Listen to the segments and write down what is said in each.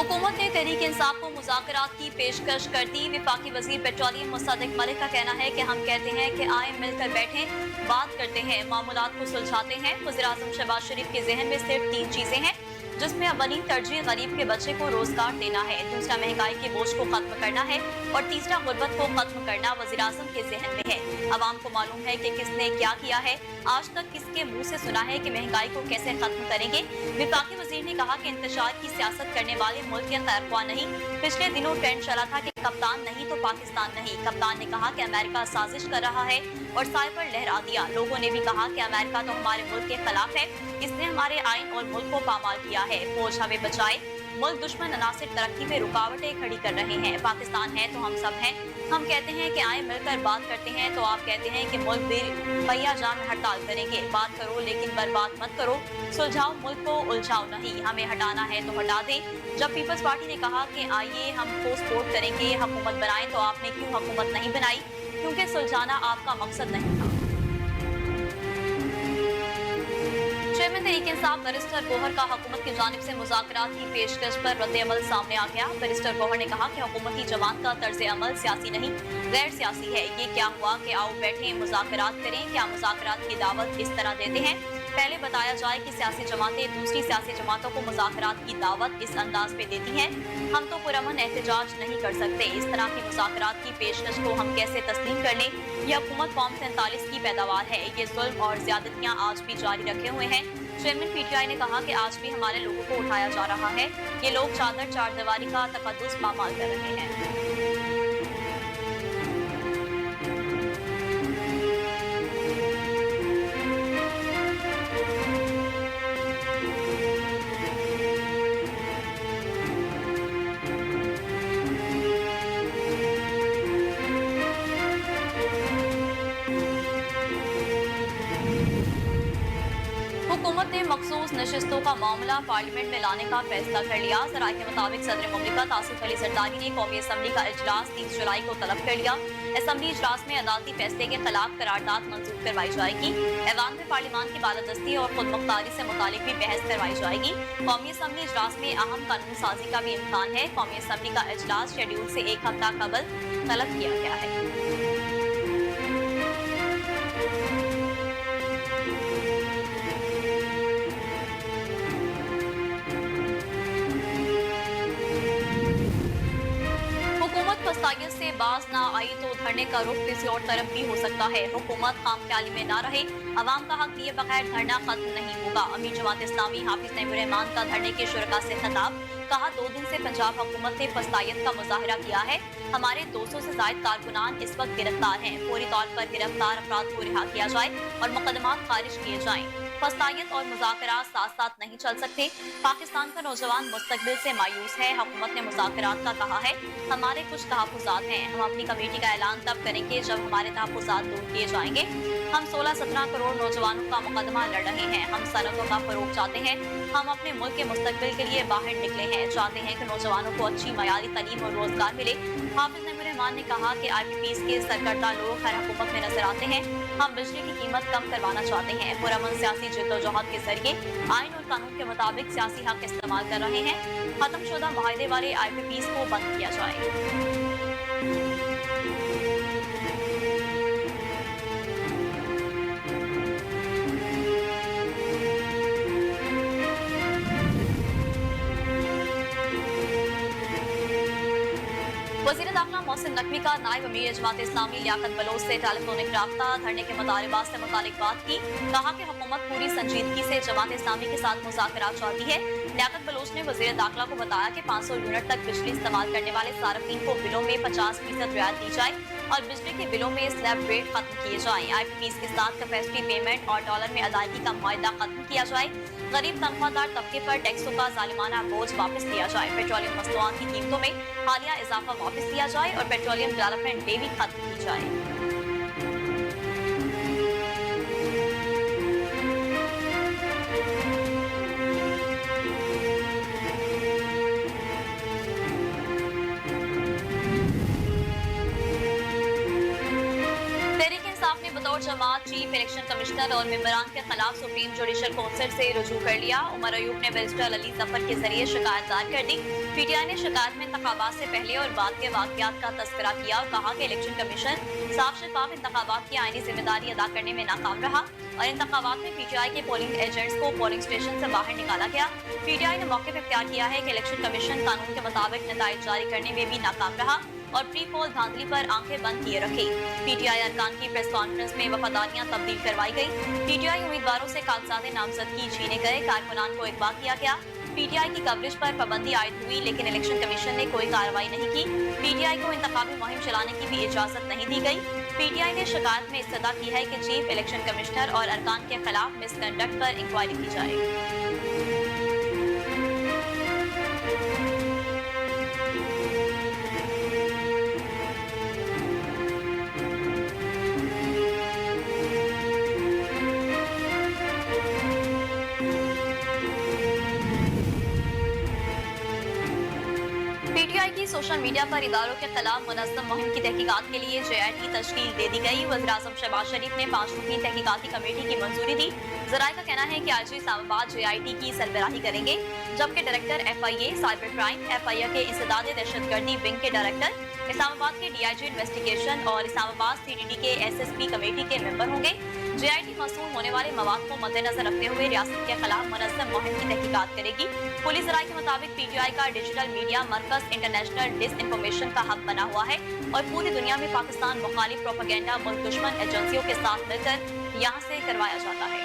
हुकूमत ने तहरीक इंसाफ को मुज़ाकरात की पेशकश कर दी। वफाकी वज़ीर पेट्रोलियम मुसद्दिक मलिक का कहना है कि हम कहते हैं कि आए मिलकर बैठें, बात करते हैं, मामूलात को सुलझाते हैं। वज़ीर-ए-आज़म शहबाज शरीफ के जहन में सिर्फ 3 चीजें हैं, जिसमें अव्वलीन तरजीह गरीब के बच्चे को रोजगार देना है, दूसरा महंगाई के बोझ को खत्म करना है और तीसरा गुर्बत को खत्म करना वज़ीर-ए-आज़म के जहन में है। अवाम को मालूम है कि किसने क्या किया है, आज तक किसके मुंह से सुना है कि महंगाई को कैसे खत्म करेंगे। वफाकी वज़ीर ने कहा कि इंतशार की सियासत करने वाले मुल्क के खैरख्वाह नहीं। पिछले दिनों ट्रेंड चला था कि कप्तान नहीं तो पाकिस्तान नहीं। कप्तान ने कहा कि अमेरिका साजिश कर रहा है और साए पर लहरा दिया। लोगों ने भी कहा कि अमेरिका तो हमारे मुल्क के खिलाफ है, इसने हमारे आइन और मुल्क को पामाल किया है। फौज हमें बचाए, मुल्क दुश्मन अनासिर तरक्की में रुकावटें खड़ी कर रहे हैं। पाकिस्तान है तो हम सब हैं। हम कहते हैं कि आए मिलकर बात करते हैं, तो आप कहते हैं कि मुल्क पहिया जाम हड़ताल करेंगे। बात करो लेकिन बर्बाद मत करो, सुलझाओ मुल्क को, उलझाओ नहीं। हमें हटाना है तो हटा दे। जब पीपल्स पार्टी ने कहा कि आइए हमको सपोर्ट करेंगे, हुकूमत बनाएं, तो आपने क्यों हुकूमत नहीं बनाई? क्योंकि सुलझाना आपका मकसद नहीं था। चेयरमैन तहरीक इंसाफ बैरिस्टर गौहर का हुकूमत की जानिब से मुज़ाकरात की पेशकश पर रद्द-ए-अमल सामने आ गया। बैरिस्टर गौहर ने कहा कि हुकूमती जमात का तर्ज-ए-अमल सियासी नहीं, गैर सियासी है। ये क्या हुआ कि आओ बैठे मुज़ाकरात करें? क्या मुज़ाकरात की दावत इस तरह देते हैं? पहले बताया जाए कि सियासी जमातें दूसरी सियासी जमातों को मुज़ाकरात की दावत इस अंदाज पे देती हैं। हम तो पुरअमन एहतजाज नहीं कर सकते। इस तरह की मुज़ाकरात की पेशकश को हम कैसे तस्लीम कर लें? यह हुकूमत कौम 47 की पैदावार है। ये जुल्म और ज्यादतियाँ आज भी जारी रखे हुए हैं। चेयरमैन पीटीआई ने कहा कि आज भी हमारे लोगों को उठाया जा रहा है। ये लोग चादर चारदीवारी का तकद्दुस पामाल कर रहे हैं। हुकूमत ने मखसूस नशिस्तों का मामला पार्लियामेंट में लाने का फैसला कर लिया। ज़राए के मुताबिक सदर मुमलिकत आसिफ अली जरदारी ने कौमी असम्बली का इजलास 30 जुलाई को तलब कर लिया। असम्बली इजलास में अदालती फैसले के खिलाफ करारदाद मंजूर करवाई जाएगी। ऐवान में पार्लियामान की बालादस्ती और खुद मुख्तारी से मुतालिक भी बहस करवाई जाएगी। कौमी असम्बली इजलास में अहम कानून साजी का भी इम्कान है। कौमी असम्बली का इजलास शेड्यूल से 1 हफ्ता कबल तलब किया गया है। फसाइयत से बाज ना आई तो धरने का रुख किसी और तरफ भी हो सकता है। हुकूमत खामख्याली में ना रहे, अवाम का हक दिए बगैर धरना खत्म नहीं होगा। अमीर जमात इस्लामी हाफिज नईमुर रहमान का धरने के शुरका से खिताब। कहा 2 दिन से पंजाब हुकूमत ने फसाइयत का मुजाहरा किया है। हमारे 200 से ज्यादा कारकुनान इस वक्त गिरफ्तार हैं। फौरी तौर पर गिरफ्तार अफराद को रिहा किया जाए और मुकदमात खारिज किए जाएं। फसाइयत और मुज़ाकरात साथ साथ नहीं चल सकते। पाकिस्तान का नौजवान मुस्तकबिल से मायूस है। हुकूमत ने मुज़ाकरात का कहा है। हमारे कुछ तहफ़्फ़ुज़ात हैं। हम अपनी कमेटी का ऐलान तब करेंगे जब हमारे तहफ़्फ़ुज़ात दूर किए जाएंगे। हम 16-17 करोड़ नौजवानों का मुकदमा लड़ रहे हैं। हम सनतों का फरोग चाहते हैं। हम अपने मुल्क के मुस्तकबिल के लिए बाहर निकले हैं। चाहते हैं कि नौजवानों को अच्छी मयारी तालीम और रोजगार मिले। हाफिज नईमुर रहमान ने कहा कि IPPs के सरकर्दा लोग हर हुकूमत में नजर आते हैं। हम बिजली की कीमत कम करवाना चाहते हैं। पुरअमन सियासी जिद्दोजहद के जरिए आइन और कानून के मुताबिक सियासी हक इस्तेमाल कर रहे हैं। खत्मशुदा मुआहदे वाले IPPs को बंद किया जाए। वज़ीर दाखिला मोहसिन नकवी का नायब अमीर जमात इस्लामी लियाकत बलोच से टेलीफोनिक राब्ता। धरने के मुतालबात से मुतालिक बात की। कहा कि हुकूमत पूरी संजीदगी से जमात इस्लामी के साथ मुज़ाकरात चाहती है। लियाकत बलोच ने वज़ीर दाखिला को बताया कि 500 यूनिट तक बिजली इस्तेमाल करने वाले सार्फिन को बिलों में 50% रियायत दी जाए और बिजली के बिलों में स्लैब रेट खत्म किए जाएं। IPPs के साथ कैपेसिटी पेमेंट और डॉलर में अदायगी का मुआहदा खत्म किया जाए। गरीब तनख्वाहदार तबके पर टैक्सों का जालिमाना बोझ वापस लिया जाए। पेट्रोलियम मसनूआत की कीमतों में हालिया इजाफा वापस लिया जाए और पेट्रोलियम डेवलपमेंट लेवी खत्म की जाए। जमात चीफ इलेक्शन कमिश्नर और मेंबरान के खिलाफ सुप्रीम जुडिशल काउंसिल से रुजू कर लिया। उमर अयूब ने बैरिस्टर अली जफर के जरिए शिकायत दायर कर दी। पीटीआई ने शिकायत में इंतखाबात से पहले और बाद के वाकयात का तस्करा किया और कहा कि इलेक्शन कमीशन साफ शफाफ इंतखाबात की आईनी जिम्मेदारी अदा करने में नाकाम रहा और इंतखाबात में पीटीआई के पोलिंग एजेंट्स को पोलिंग स्टेशन से बाहर निकाला गया। पीटीआई ने मौके पर इख्तियार किया है कि इलेक्शन कमीशन कानून के मुताबिक नताइज जारी करने में भी नाकाम रहा और प्री पोल धांधली पर आंखें बंद किए रखी। पीटीआई अरकान की प्रेस कॉन्फ्रेंस में वफादारियां तब्दील करवाई गई। पीटीआई उम्मीदवारों से कागजात नामजदगी छीने गए, कारकुनान को अगवा किया गया। पीटीआई की कवरेज पर पाबंदी आयद हुई लेकिन इलेक्शन कमीशन ने कोई कार्रवाई नहीं की। पीटीआई को इंतखाबी मुहिम चलाने की भी इजाजत नहीं दी गई। पीटीआई ने शिकायत में इस्तदा की है कि चीफ इलेक्शन कमिश्नर और अरकान के खिलाफ मिसकंडक्ट पर इंक्वायरी की जाए। पीटीआई की सोशल मीडिया पर इदारों के खिलाफ मुनज़्ज़म मुहिम की तहकीकात के लिए JIT तश्कील दे दी गई। वज़ीर-ए-आज़म शहबाज शरीफ ने 5 रुकनी तहकीकाती कमेटी की मंजूरी दी। ज़राए का कहना है कि आज इस्लामाबाद JIT की सरबराही करेंगे, जबकि director FIA cyber crime, FIA के इंसदाद दहशतगर्दी विंग के डायरेक्टर इस्लामाबाद के DIG इन्वेस्टिगेशन और इस्लामाबाद CDD के SSP कमेटी के मेंबर होंगे। JIT मसूल होने वाले मवाद को मद्देनजर रखते हुए रियासत के खिलाफ मुनज़्ज़म मुहिम की तहकीकात करेगी। पुलिस राय के मुताबिक पीटीआई का डिजिटल मीडिया मरकज इंटरनेशनल डिस इन्फॉर्मेशन का हब बना हुआ है और पूरी दुनिया में पाकिस्तान मुखालिफ प्रोपेगेंडा मुल्क दुश्मन एजेंसियों के साथ मिलकर यहाँ से करवाया जाता है।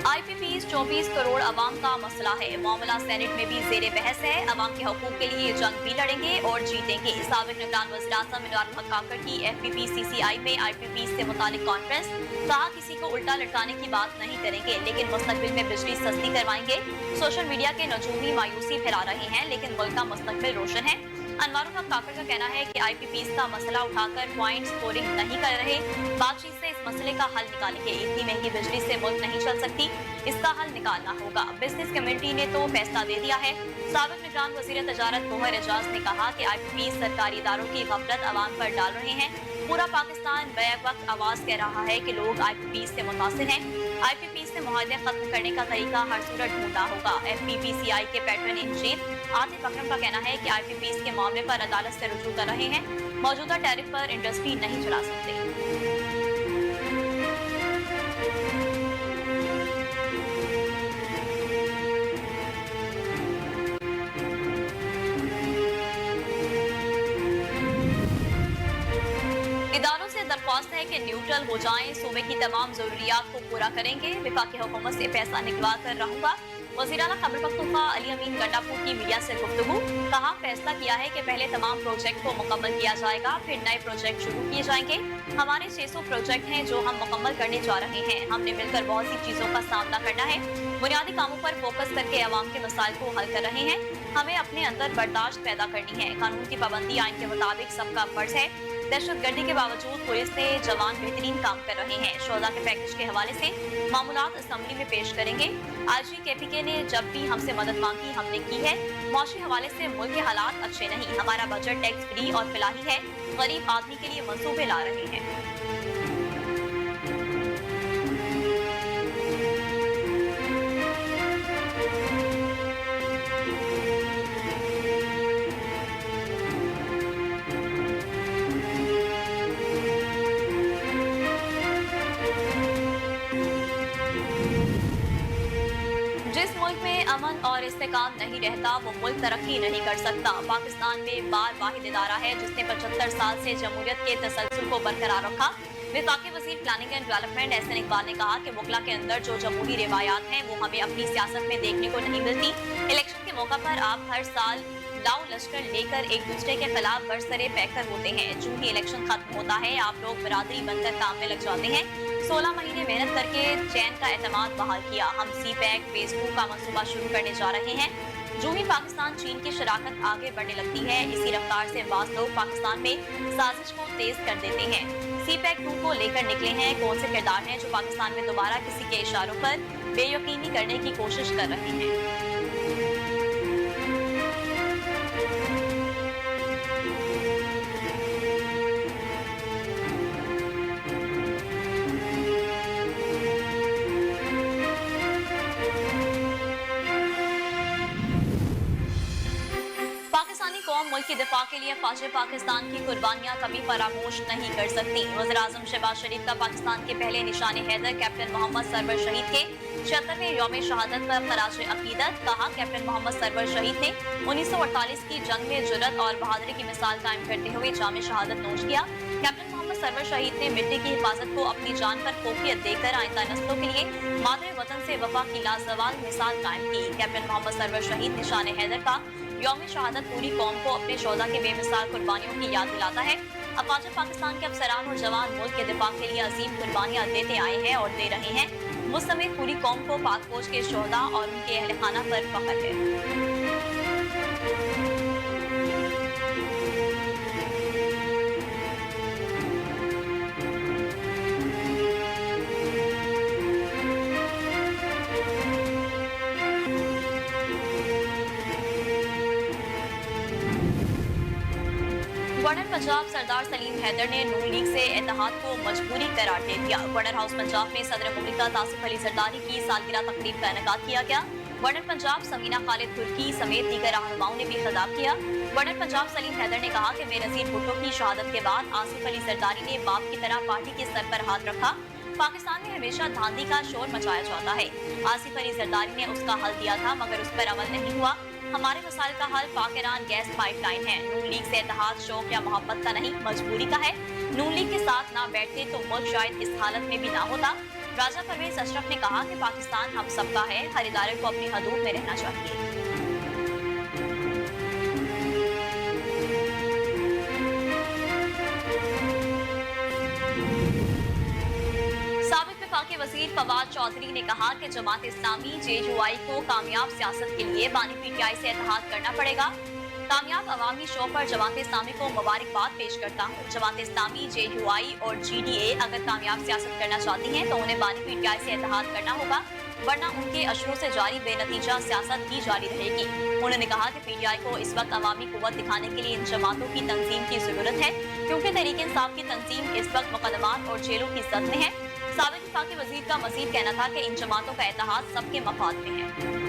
IPPs 24 करोड़ अवाम का मसला है। मामला सेनेट में भी जेर बहस है। अवाम के हकूक के लिए जंग भी लड़ेंगे और जीतेंगे। साबिक निगरान वज़ीर-ए-आज़म इमरान हक काकर की FPPCCI में IPPs से मुतालिक कॉन्फ्रेंस। कहा किसी को उल्टा लटकाने की बात नहीं करेंगे लेकिन मुस्तकबिल में बिजली सस्ती करवाएंगे। सोशल मीडिया के नजूमी मायूसी फैला रहे हैं लेकिन मुल्क का मुस्तकबिल रोशन है। अनवारुल हक काकर का कहना है कि IPPs का मसला उठाकर पॉइंट स्कोरिंग नहीं कर रहे, बातचीत से इस मसले का हल निकालेंगे। इतनी महंगी बिजली से मुल्क नहीं चल सकती, इसका हल निकालना होगा। बिजनेस कम्युनिटी ने तो फैसला दे दिया है। साबिक निगरान वज़ीर तजारत गोहर एजाज ने कहा कि IPPs सरकारी इदारों की गफलत अवाम पर डाल रहे हैं। पूरा पाकिस्तान बैक वक्त आवाज कह रहा है कि लोग IPPs से मुतासिर हैं। IPPs से मुआहदे खत्म करने का तरीका हर सूरत ढूंढना होगा। FPPCI के पैटर्न इन चीफ आतिफ अकरम का कहना है कि IPPs के मामले पर अदालत से रुजू कर रहे हैं। मौजूदा टैरिफ पर इंडस्ट्री नहीं चला सकते। इदारों से दरख्वास्त है कि न्यूट्रल हो जाएं, सूबे की तमाम जरूरियात को पूरा करेंगे। वफाकी हुकूमत से पैसा निकलवा कर रहूंगा। वज़ीर आला खैबर पख्तूनख्वा अली अमीन गंडापुर की मीडिया से गुफ्तगू। कहा फैसला किया है कि पहले तमाम प्रोजेक्ट को मुकम्मल किया जाएगा, फिर नए प्रोजेक्ट शुरू किए जाएंगे। हमारे 600 प्रोजेक्ट हैं जो हम मुकम्मल करने जा रहे हैं। हमने मिलकर बहुत सी चीजों का सामना करना है। बुनियादी कामों पर फोकस करके अवाम के मसाइल को हल कर रहे हैं। हमें अपने अंदर बर्दाश्त पैदा करनी है। कानून की पाबंदी आइन के मुताबिक सबका फर्ज है। दहशतगर्दी के बावजूद पुलिस से जवान बेहतरीन काम कर रहे हैं। शोधा के पैकेज के हवाले से मामूलात असेंबली में पेश करेंगे। IG KPK ने जब भी हमसे मदद मांगी हमने की है। मौशी हवाले से मुल्क के हालात अच्छे नहीं। हमारा बजट टैक्स फ्री और फलाही है। गरीब आदमी के लिए मंसूबे ला रहे हैं। जिस मुल्क में अमन और इस्तेकाम नहीं रहता वो मुल्क तरक्की नहीं कर सकता। पाकिस्तान में बार वाहिद इदारा है जिसने 75 साल से जमहूरियत के तसलसल को बरकरार रखा। वफाकी वज़ीर planning and development Ahsan Iqbal ने कहा कि वकला के अंदर जो जमहूरी रिवायात हैं वो हमें अपनी सियासत में देखने को नहीं मिलती। इलेक्शन के मौका पर आप हर साल लाओ लश्कर लेकर एक दूसरे के खिलाफ बरसरे पैकर होते हैं। जो ही इलेक्शन खत्म होता है आप लोग बरादरी बनकर काम में लग जाते हैं। 16 महीने मेहनत करके चैन का एतमाद बहाल किया। हम CPEC फेज 2 का मंसूबा शुरू करने जा रहे हैं। जो ही पाकिस्तान चीन की शराकत आगे बढ़ने लगती है इसी रफ्तार से बाज़ लोग पाकिस्तान में साजिश को तेज कर देते हैं। CPEC 2 को लेकर निकले हैं। कौन से किरदार हैं जो पाकिस्तान में दोबारा किसी के इशारों पर बेयकीनी करने की कोशिश कर रहे हैं। मुल्क की दिफा के लिए फौज पाकिस्तान की कुर्बानियां कभी फरामोश नहीं कर सकती। वज़ीर-ए-आज़म शहबाज शरीफ का पाकिस्तान के पहले निशाने हैदर कैप्टन मोहम्मद सरवर शहीद के 76वें यौम शहादत पर खराज अकीदत। कहा, कैप्टन मोहम्मद सरवर शहीद ने 1948 की जंग में जुर्रत और बहादुरी की मिसाल कायम करते हुए जाम शहादत नोश किया। कैप्टन मोहम्मद सरवर शहीद ने मिट्टी की हिफाजत को अपनी जान पर फोकियत देकर आइंदा नस्लों के लिए मादरे वतन से वफा की लाजवाल मिसाल कायम की। कैप्टन मोहम्मद सरवर शहीद निशान हैदर का यौम शहादत पूरी कौम को अपने शोहदा के बेमिसाल कुर्बानियों की याद दिलाता है। अफवाज पाकिस्तान के अफसरान और जवान मुल्क के दिफा के लिए अजीम कुर्बानियां देते आए हैं और दे रहे हैं। मुझ समेत पूरी कौम को पाक फौज के शोहदा और उनके अहल खाना पर फख्र है। गवर्नर पंजाब सरदार सलीम हैदर ने नून लीग से इत्तेहाद को मजबूरी करार दे दिया। गवर्नर हाउस पंजाब में सदर मुमलिकत आसिफ अली जरदारी की सालगिरह तकरीब का इनेकाद किया गया। गवर्नर पंजाब समीना खालिद तुर्की समेत दीगर रहनुमाओं ने भी खिताब किया। गवर्नर पंजाब सलीम हैदर ने कहा कि बेनजीर भुट्टो की शहादत के बाद आसिफ अली जरदारी ने बाप की तरह पार्टी के सर पर हाथ रखा। पाकिस्तान में हमेशा धांधली का शोर मचाया जाता है। आसिफ अली जरदारी ने उसका हल दिया था मगर उस पर अमल नहीं हुआ। हमारे मसाइल का हल पाक ईरान गैस पाइपलाइन है। नून लीग से इत्तेहाद शौक या मोहब्बत का नहीं, मजबूरी का है। नून लीग के साथ ना बैठते तो मुल्क शायद इस हालत में भी ना होता। राजा परवेज अशरफ ने कहा कि पाकिस्तान हम सबका है, हर इदारे को अपनी हदूद में रहना चाहिए। के वजीर फवाद चौधरी ने कहा कि जमात इस्लामी JUI को कामयाब सियासत के लिए बानी PTI से इत्तेहाद करना पड़ेगा। कामयाब अवामी शो पर जमात इस्लामी को मुबारकबाद पेश करता हूँ। जमात इस्लामी JUI और GDA अगर कामयाब सियासत करना चाहती हैं तो उन्हें बानी PTI से इत्तेहाद करना होगा, वरना उनके अशरों से जारी बेनतीजा सियासत ही जारी रहेगी। उन्होंने कहा कि PTI को इस वक्त अवामी कुव्वत दिखाने के लिए इन जमातों की तंजीम की जरूरत है, क्योंकि तहरीक इंसाफ की तंजीम इस वक्त मुकदमात और जेलों की जद में है। साबिक वफाकी वजीर का मजीद कहना था कि इन जमातों का इत्तेहाद सबके मफाद में है।